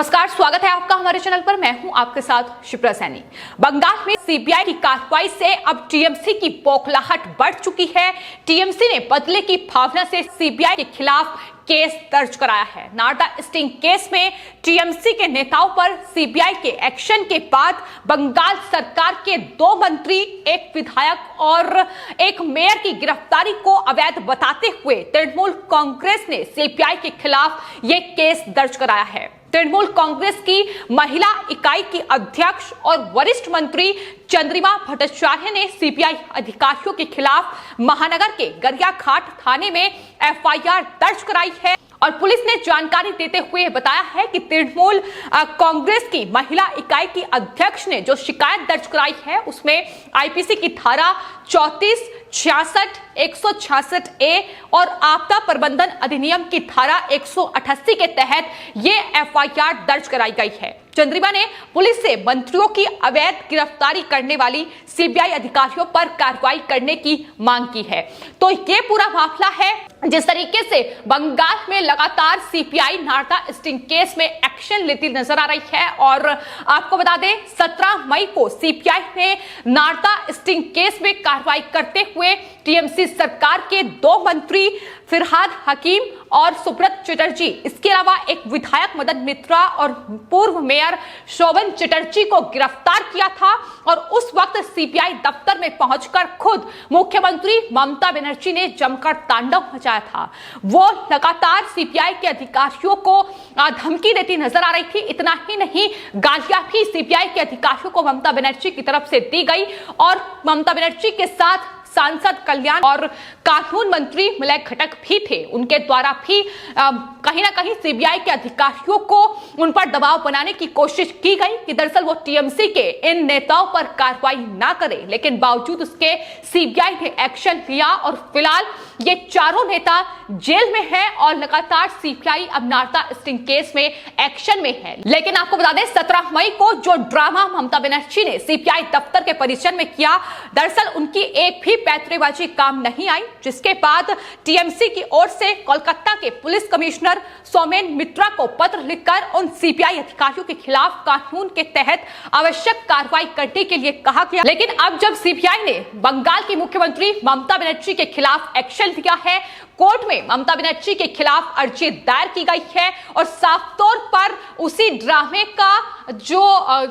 नमस्कार, स्वागत है आपका हमारे चैनल पर। मैं हूं आपके साथ शिप्रा सैनी। बंगाल में सीबीआई की कार्रवाई से अब टीएमसी की बौखलाहट बढ़ चुकी है। टीएमसी ने बदले की भावना से सीबीआई के खिलाफ केस दर्ज कराया है। नारदा स्टिंग केस में टीएमसी के नेताओं पर सीबीआई के एक्शन के बाद बंगाल सरकार के 2 मंत्री, एक विधायक और एक मेयर की गिरफ्तारी को अवैध बताते हुए तृणमूल कांग्रेस ने सीबीआई के खिलाफ यह केस दर्ज कराया है। तृणमूल कांग्रेस की महिला इकाई की अध्यक्ष और वरिष्ठ मंत्री चंद्रिमा भट्टाचार्य ने सीबीआई अधिकारियों के खिलाफ महानगर के गरियाघाट थाने में एफआईआर दर्ज कराई है और पुलिस ने जानकारी देते हुए बताया है कि तृणमूल कांग्रेस की महिला इकाई की अध्यक्ष ने जो शिकायत दर्ज कराई है उसमें आईपीसी की धारा 34, 66, 166 ए और आपदा प्रबंधन अधिनियम की धारा 188 के तहत ये एफआईआर दर्ज कराई गई है। चंद्रिमा ने पुलिस से मंत्रियों की अवैध गिरफ्तारी करने वाली सीबीआई अधिकारियों पर कार्रवाई करने की मांग की है। तो ये पूरा मामला है। जिस तरीके से बंगाल में लगातार सीबीआई नारदा स्टिंग केस में एक्शन लेती नजर आ रही है और आपको बता दें 17 मई को सीबीआई ने नारदा स्टिंग केस में कार्रवाई करते हुए टीएमसी सरकार के 2 मंत्री फिरहाद हकीम और सुब्रत चटर्जी, इसके अलावा एक विधायक मदन मित्रा और पूर्व मेयर शोभन चटर्जी को गिरफ्तार किया था और उस वक्त सीबीआई दफ्तर में पहुंचकर खुद मुख्यमंत्री ममता बनर्जी ने जमकर तांडव मचाया था। वो लगातार सीबीआई के अधिकारियों को धमकी देती नजर आ रही थी। इतना ही नहीं, गालियां भी सीबीआई के अधिकारियों को ममता बनर्जी की तरफ से दी गई और ममता बनर्जी के साथ सांसद कल्याण और कानून मंत्री मलय घटक भी थे। उनके द्वारा भी कहीं ना कहीं सीबीआई के अधिकारियों को उन पर दबाव बनाने की कोशिश की गई कि दरअसल वो टीएमसी के इन नेताओं पर कार्रवाई ना करे, लेकिन बावजूद उसके सीबीआई ने एक्शन लिया और फिलहाल ये चारों नेता जेल में है और लगातार सीबीआई अब नारदा स्टिंग केस में एक्शन में है। लेकिन आपको बता दें 17 मई को जो ड्रामा ममता बनर्जी ने सीबीआई दफ्तर के परिसर में किया, दरअसल उनकी एक भी पैंतरेबाजी काम नहीं आई, जिसके बाद टीएमसी की ओर से कोलकाता के पुलिस कमिश्नर सोमेन मित्रा को पत्र लिखकर उन सीबीआई अधिकारियों के खिलाफ कानून के तहत आवश्यक कार्रवाई करने के लिए कहा गया। लेकिन अब जब सीबीआई ने बंगाल की मुख्यमंत्री ममता बनर्जी के खिलाफ एक्शन लिया है, कोर्ट में ममता बनर्जी के खिलाफ अर्जी दायर की गई है और साफ तौर पर उसी ड्रामे का जो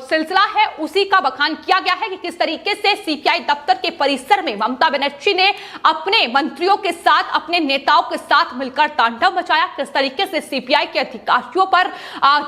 सिलसिला है उसी का बखान किया गया है कि किस तरीके से सीबीआई दफ्तर के परिसर में ममता बनर्जी ने अपने मंत्रियों के साथ, अपने नेताओं के साथ मिलकर तांडव मचाया, किस तरीके से सीबीआई के अधिकारियों पर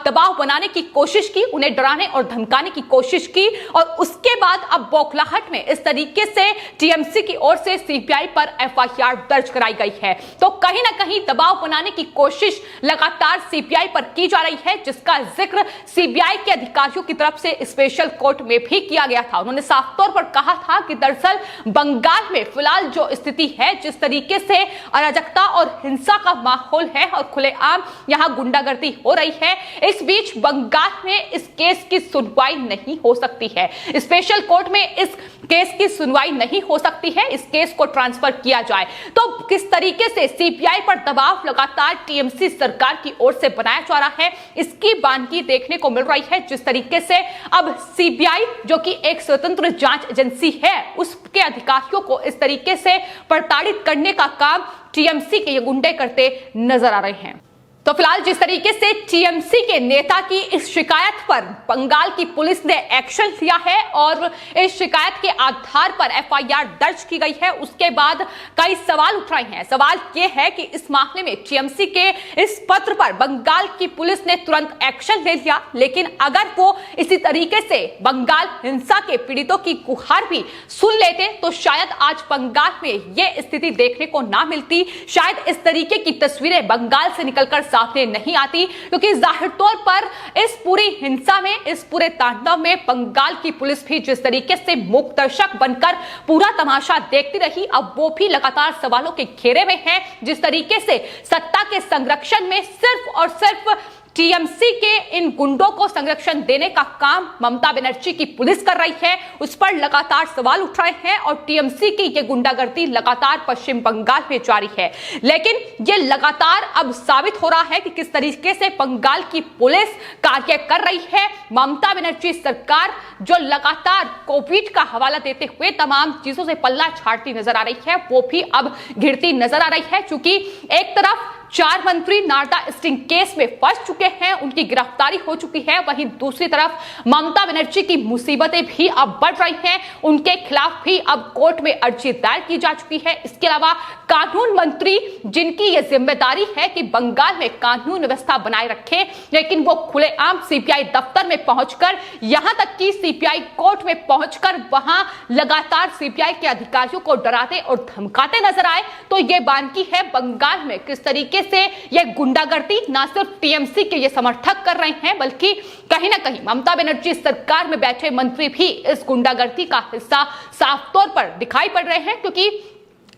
दबाव बनाने की कोशिश की, उन्हें डराने और धमकाने की कोशिश की और उसके बाद अब बौखलाहट में इस तरीके से टीएमसी की ओर से सीबीआई पर एफआईआर दर्ज कराई गई है। तो कहीं ना कहीं दबाव बनाने की कोशिश लगातार सीबीआई पर की जा रही है, जिसका जिक्र सीबीआई के अधिकारियों की तरफ से स्पेशल कोर्ट में भी किया गया था। उन्होंने साफ तौर पर कहा था कि दरअसल बंगाल में फिलहाल जो स्थिति है, जिस तरीके से अराजकता और हिंसा का माहौल है और खुलेआम यहां गुंडागर्दी हो रही है, इस बीच बंगाल में इस केस की सुनवाई नहीं हो सकती है। स्पेशल कोर्ट में इस केस की सुनवाई नहीं हो सकती है, इस केस को ट्रांसफर किया जाए। तो किस तरीके से सीबीआई पर दबाव लगातार टीएमसी सरकार की ओर से बनाया जा रहा है, इसकी बानगी देखने को मिल रही है। जिस तरीके से अब सीबीआई जो कि एक स्वतंत्र जांच एजेंसी है, उसके अधिकारियों को इस तरीके से प्रताड़ित करने का काम टीएमसी के ये गुंडे करते नजर आ रहे हैं। तो फिलहाल जिस तरीके से टीएमसी के नेता की इस शिकायत पर बंगाल की पुलिस ने एक्शन लिया है और इस शिकायत के आधार पर एफआईआर दर्ज की गई है, उसके बाद कई सवाल उठ रहे हैं। सवाल यह है कि इस मामले में टीएमसी के इस पत्र पर बंगाल की पुलिस ने तुरंत एक्शन ले लिया, लेकिन अगर वो इसी तरीके से बंगाल हिंसा के पीड़ितों की गुहार भी सुन लेते तो शायद आज बंगाल में यह स्थिति देखने को ना मिलती। शायद इस तरीके की तस्वीरें बंगाल से निकलकर सामने नहीं आती, क्योंकि जाहिर तौर पर इस पूरी हिंसा में, इस पूरे तांडव में बंगाल की पुलिस भी जिस तरीके से मूक दर्शक बनकर पूरा तमाशा देखती रही, अब वो भी लगातार सवालों के घेरे में है। जिस तरीके से सत्ता के संरक्षण में सिर्फ और सिर्फ टीएमसी के इन गुंडों को संरक्षण देने का काम ममता बनर्जी की पुलिस कर रही है, उस पर लगातार सवाल उठ रहे हैं और टीएमसी की ये गुंडागर्दी लगातार पश्चिम बंगाल में जारी है। लेकिन ये लगातार अब साबित हो रहा है कि किस तरीके से बंगाल की पुलिस कार्य कर रही है। ममता बनर्जी सरकार जो लगातार कोविड का हवाला देते हुए तमाम चीजों से पल्ला झाड़ती नजर आ रही है, वो भी अब घिरती नजर आ रही है, क्योंकि एक तरफ 4 मंत्री नारदा स्टिंग केस में फंस चुके हैं, उनकी गिरफ्तारी हो चुकी है, वहीं दूसरी तरफ ममता बनर्जी की मुसीबतें भी अब बढ़ रही हैं, उनके खिलाफ भी अब कोर्ट में अर्जी दायर की जा चुकी है। इसके अलावा कानून मंत्री जिनकी यह जिम्मेदारी है कि बंगाल में कानून व्यवस्था बनाए रखें, लेकिन वो खुलेआम सीबीआई दफ्तर में पहुंचकर, यहां तक कि सीबीआई कोर्ट में पहुंचकर वहां लगातार सीबीआई के अधिकारियों को डराते और धमकाते नजर आए। तो ये बानगी है बंगाल में किस तरीके से यह गुंडागर्दी ना सिर्फ टीएमसी के ये समर्थक कर रहे हैं, बल्कि कहीं ना कहीं ममता बनर्जी सरकार में बैठे मंत्री भी इस गुंडागर्दी का हिस्सा साफ तौर पर दिखाई पड़ रहे हैं। क्योंकि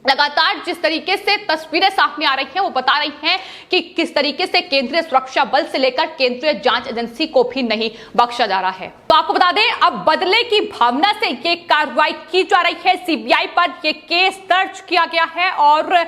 लगातार जिस तरीके से तस्वीरें सामने आ रही हैं वो बता रही हैं कि किस तरीके से केंद्रीय सुरक्षा बल से लेकर केंद्रीय जांच एजेंसी को भी नहीं बख्शा जा रहा है। तो आपको बता दें, अब बदले की भावना से ये कार्रवाई की जा रही है, सीबीआई पर ये केस दर्ज किया गया है और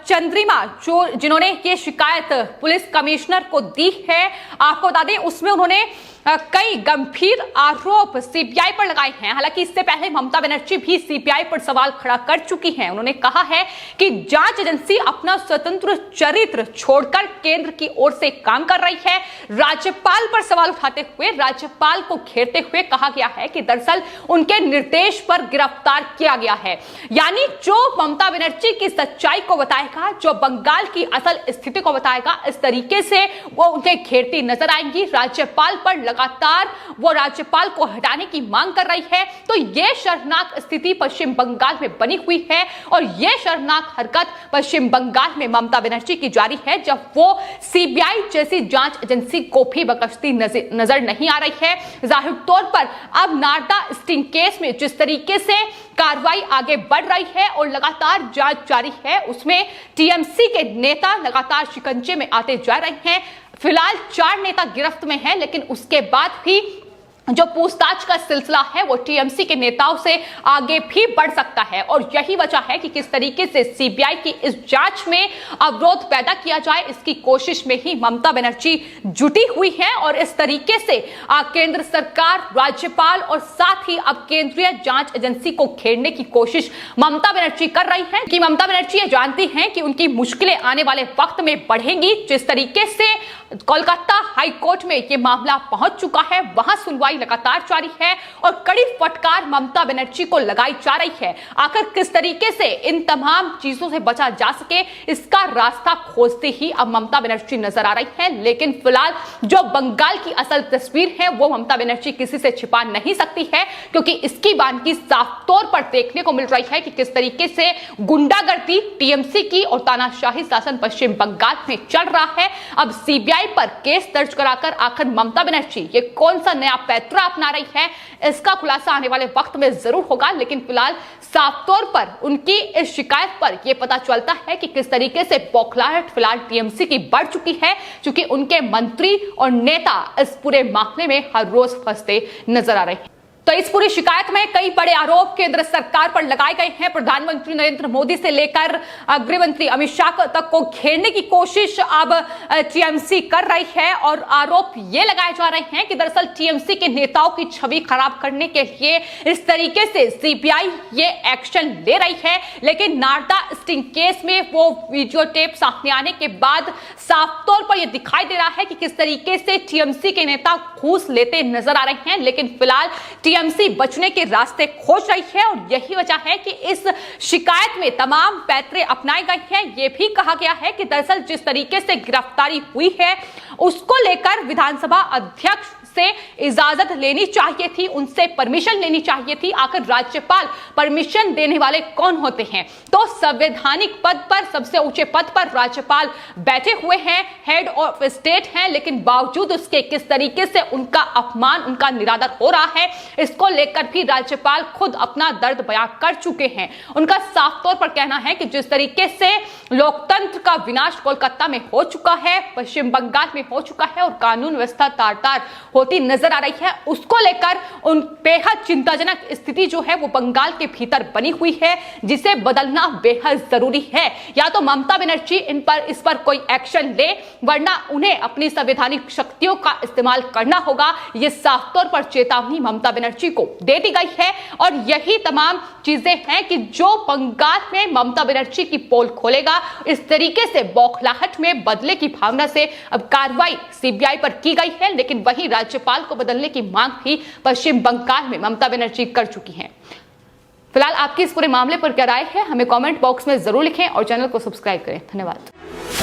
चंद्रिमा जिन्होंने ये शिकायत पुलिस कमिश्नर को दी है, आपको बता दें उसमें उन्होंने कई गंभीर आरोप सीबीआई पर लगाए हैं। हालांकि इससे पहले ममता बनर्जी भी सीबीआई पर सवाल खड़ा कर चुकी हैं। उन्होंने कहा है कि जांच एजेंसी अपना स्वतंत्र चरित्र छोड़कर केंद्र की ओर से काम कर रही है। राज्यपाल पर सवाल उठाते हुए, राज्यपाल को घेरते हुए कहा गया है कि दरअसल उनके निर्देश पर गिरफ्तार किया गया है। यानी जो ममता बनर्जी की सच्चाई को बताएगा, जो बंगाल की असल स्थिति को बताएगा, इस तरीके से वो उन्हें घेरती नजर आएंगी। राज्यपाल पर लगातार वो राज्यपाल को हटाने की मांग कर रही है। तो यह शर्मनाक स्थिति पश्चिम बंगाल में बनी हुई है और यह शर्मनाक हरकत पश्चिम बंगाल में ममता बनर्जी की जारी है, जब वो सीबीआई जैसी जांच एजेंसी को भी बख्शती नजर नहीं आ रही है। जाहिर तौर पर अब नारदा स्टिंग केस में जिस तरीके से कार्रवाई आगे बढ़ रही है और लगातार जांच जारी है, उसमें टीएमसी के नेता लगातार शिकंजे में आते जा रहे हैं। फिलहाल 4 नेता गिरफ्त में हैं, लेकिन उसके बाद भी जो पूछताछ का सिलसिला है वो टीएमसी के नेताओं से आगे भी बढ़ सकता है और यही वजह है कि किस तरीके से सीबीआई की इस जांच में अवरोध पैदा किया जाए, इसकी कोशिश में ही ममता बनर्जी जुटी हुई है। और इस तरीके से केंद्र सरकार, राज्यपाल और साथ ही अब केंद्रीय जांच एजेंसी को घेरने की कोशिश ममता बनर्जी कर रही है कि ममता बनर्जी ये जानती हैं कि उनकी मुश्किलें आने वाले वक्त में बढ़ेंगी। जिस तरीके से कोलकाता हाई कोर्ट में ये मामला पहुंच चुका है, वहां सुनवाई लगातार जारी है और कड़ी फटकार ममता बनर्जी को लगाई जा रही है। आखिर किस तरीके से इन तमाम चीजों से बचा जा सके, इसका रास्ता खोजते ही अब ममता बनर्जी नजर आ रही है। लेकिन फिलहाल जो बंगाल की असल तस्वीर है वो ममता बनर्जी किसी से छिपा नहीं सकती है, क्योंकि इसकी बानगी साफ तौर पर देखने को मिल रही है कि किस तरीके से गुंडागर्दी टीएमसी की और तानाशाही शासन पश्चिम बंगाल में चल रहा है। अब सीबीआई पर केस दर्ज कराकर आखिर ममता बनर्जी ये कौन सा नया पैतरा अपना रही है, इसका खुलासा आने वाले वक्त में जरूर होगा। लेकिन फिलहाल साफ तौर पर उनकी इस शिकायत पर यह पता चलता है कि किस तरीके से बौखलाहट फिलहाल टीएमसी की बढ़ चुकी है, क्योंकि उनके मंत्री और नेता इस पूरे मामले में हर रोज फंसते नजर आ रहे हैं। तो इस पूरी शिकायत में कई बड़े आरोप केंद्र सरकार पर लगाए गए हैं। प्रधानमंत्री नरेंद्र मोदी से लेकर गृह मंत्री अमित शाह तक को घेरने की कोशिश अब टीएमसी कर रही है और आरोप ये लगाए जा रहे हैं कि दरअसल टीएमसी के नेताओं की छवि खराब करने के लिए इस तरीके से सीबीआई ये एक्शन ले रही है। लेकिन नारदा स्टिंग केस में वो वीडियो टेप सामने आने के बाद साफ तौर पर यह दिखाई दे रहा है कि किस तरीके से टीएमसी के नेता घूस लेते नजर आ रहे हैं। लेकिन फिलहाल टीएमसी बचने के रास्ते खोज रही है और यही वजह है कि इस शिकायत में तमाम पैतरे अपनाए गए हैं। यह भी कहा गया है कि दरअसल जिस तरीके से गिरफ्तारी हुई है उसको लेकर विधानसभा अध्यक्ष से इजाजत लेनी चाहिए थी, उनसे परमिशन लेनी चाहिए थी। आखिर राज्यपाल परमिशन देने वाले कौन होते हैं? तो संवैधानिक पद पर, सबसे ऊंचे पद पर राज्यपाल बैठे हुए हैं, हेड ऑफ स्टेट हैं, लेकिन बावजूद उसके किस तरीके से उनका अपमान, उनका निरादर हो रहा है, इसको लेकर भी राज्यपाल खुद अपना दर्द बयां कर चुके हैं। उनका साफ तौर पर कहना है कि जिस तरीके से लोकतंत्र का विनाश कोलकाता में हो चुका है, पश्चिम बंगाल में हो चुका है और कानून व्यवस्था तार-तार होती नजर आ रही है, उसको लेकर उन बेहद चिंताजनक स्थिति जो है वो बंगाल के भीतर बनी हुई है, जिसे बदलना बेहद जरूरी है। या तो ममता बनर्जी इस पर कोई एक्शन ले, वरना उन्हें अपनी संवैधानिक शक्तियों का इस्तेमाल करना होगा। यह साफ तौर पर चेतावनी ममता बनर्जी को दे दी गई है और यही तमाम चीजें हैं कि जो बंगाल में ममता बनर्जी की पोल खोलेगा। इस तरीके से बौखलाहट में बदले की भावना से अब कार्रवाई सीबीआई पर की गई है, लेकिन वही राज्यपाल को बदलने की मांग भी पश्चिम बंगाल में ममता बनर्जी कर चुकी हैं। फिलहाल आपकी इस पूरे मामले पर क्या राय है, हमें कमेंट बॉक्स में जरूर लिखें और चैनल को सब्सक्राइब करें। धन्यवाद।